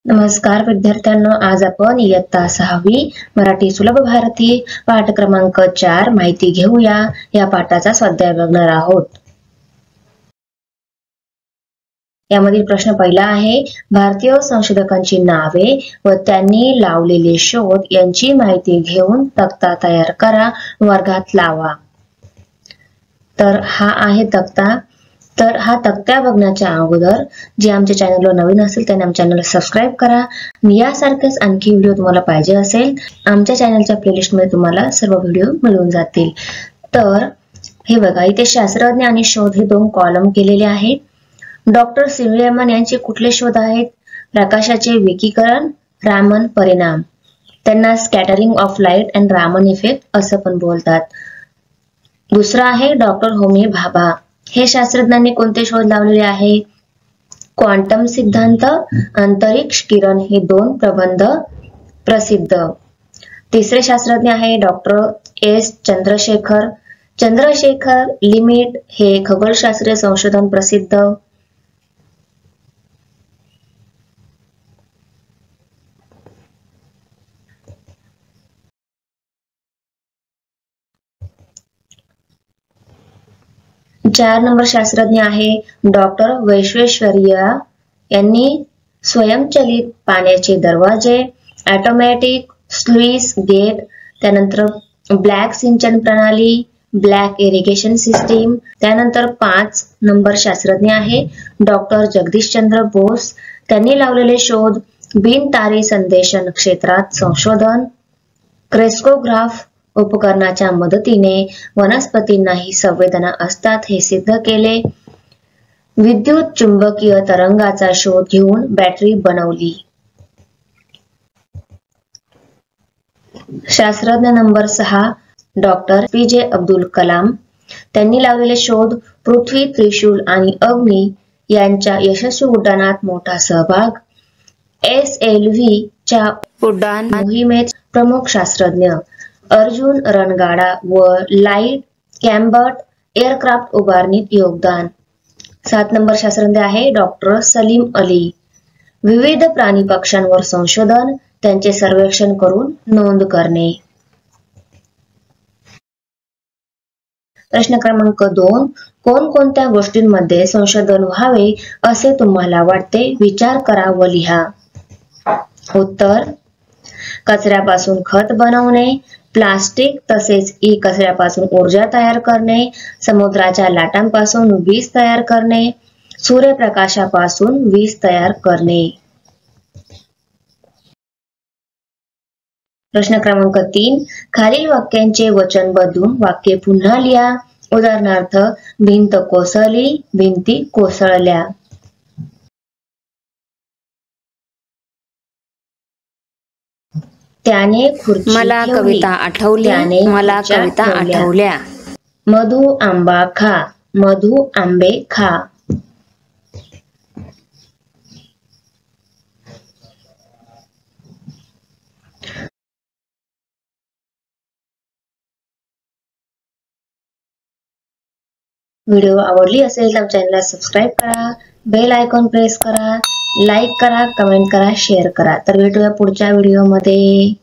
नमस्कार विद्यार्थ्यांनो, आज आपण इयत्ता 6वी मराठी सुलभ भारती पाठ क्रमांक 4 माहिती घेऊया या पाठाचा स्वाध्याय बघणार आहोत। यामधील प्रश्न पहिला आहे, भारतीय संशोधकांची नावे व त्यांनी लावलेले शोध यांची माहिती घेऊन तक्ता तयार करा, वर्गात लावा। तर हा आहे तक्ता। तर हा तक्ता बघण्याच्या अगोदर जे आमच्या चॅनलवर नवीन असेल त्यांनी आमच्या चॅनलला सबस्क्राइब करा। यासारखेच आणखी व्हिडिओ तुम्हाला पाहिजे असेल आमच्या चॅनलच्या प्लेलिस्ट मध्ये तुम्हाला सर्व व्हिडिओ मिळून जातील। तर हे बघा, इथे शास्त्रज्ञ आणि शोध हे दोन कॉलम केलेले आहेत। डॉक्टर सी.व्ही. रमन यांचे कुठले शोध आहेत? प्रकाशाचे विकिरण, रामन परिणाम। त्यांना scattering of light and Raman effect असं पण बोलतात। दुसरा आहे डॉक्टर होमी भाभा। हे शास्त्रज्ञांनी कोणते शोध लावलेले आहे? क्वांटम सिद्धांत, अंतरिक्ष किरण हे दोन प्रबंध प्रसिद्ध। तिसरे शास्त्रज्ञ आहे doctor S Chandrashekhar. Chandrashekhar limit हे खगोलशास्त्रीय संशोधन प्रसिद्ध। चार नंबर शास्त्रज्ञ आहे डॉक्टर विश्वेश्वरैया यांनी स्वयंचलित पाण्याचे दरवाजे, ऑटोमॅटिक स्लुइस गेट, त्यानंतर ब्लॅक सिंचन प्रणाली, ब्लॅक इरिगेशन सिस्टीम। त्यानंतर 5 नंबर शास्त्रज्ञ आहे डॉक्टर जगदीशचंद्र बोस। त्यांनी लावलेले शोध बिनतारी संदेशन क्षेत्रात संशोधन, क्रेस्कोग्राफ उपकरणाच्या मदतीने वनस्पतींनाही संवेदना असतात हे सिद्ध केले, विद्युत चुंबकीय तरंगाचा शोध घेऊन बॅटरी बनवली। शास्त्रज्ञ number 6 doctor PJ. Abdul Kalam. त्यांनी लावलेले शोध पृथ्वी, त्रिशूल आणि अग्नी यांच्या यशस्वी उड्डाणात मोठा सहभाग, SLV च्या उड्डाण मोहिमेत प्रमुख शास्त्रज्ञ, अर्जुन रणगाडा व लाईट कॅम्बर्ट एअरक्राफ्ट उभारणीत योगदान। 7 नंबर शास्त्रज्ञ आहे डॉक्टर सलीम अली। विविध प्राणी पक्ष्यांवर संशोधन, त्यांचे सर्वेक्षण करून नोंद करणे। प्रश्न क्रमांक 2, कोणकोणत्या गोष्टींमध्ये संशोधन व्हावे असे तुम्हाला वाटते? विचार करा व लिहा। उत्तर: कचऱ्यापासून खत बनवणे, प्लास्टिक तसेच कचऱ्यापासून ऊर्जा तयार करणे, समुद्राच्या लाटांपासून वीज तयार करणे, सूर्यप्रकाशापासून वीज तयार करणे। प्रश्न क्रमांक 3, खालील वाक्यांचे वचन बदलून वाक्य पुन्हा लिहा। उदाहरणार्थ, भिंत कोसळली, भिंती कोसळल्या। त्याने खुर्ची मला ठेवली, कविता आठवली, त्याने मला खुर्च्या कविता ठेवल्या। आठवल्या। मधु आंबा खा, मधु आंबे खा। व्हिडिओ आवडली असेल तर चॅनलला सबस्क्राइब करा, बेल आयकॉन प्रेस करा, लाईक करा, कमेंट करा, शेअर करा। तर भेटूया पुढच्या व्हिडिओमध्ये।